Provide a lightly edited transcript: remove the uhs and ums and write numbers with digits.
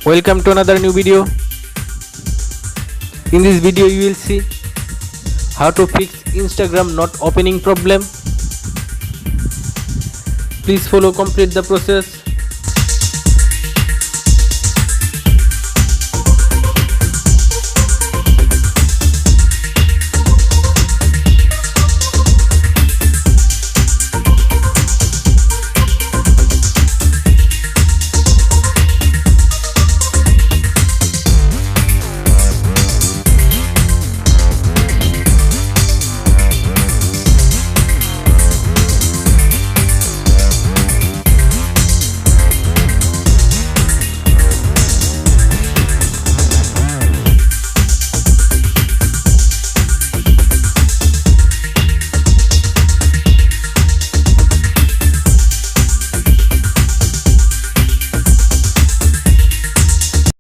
Welcome to another new video. In this video you will see how to fix Instagram not opening problem. Please follow complete the process.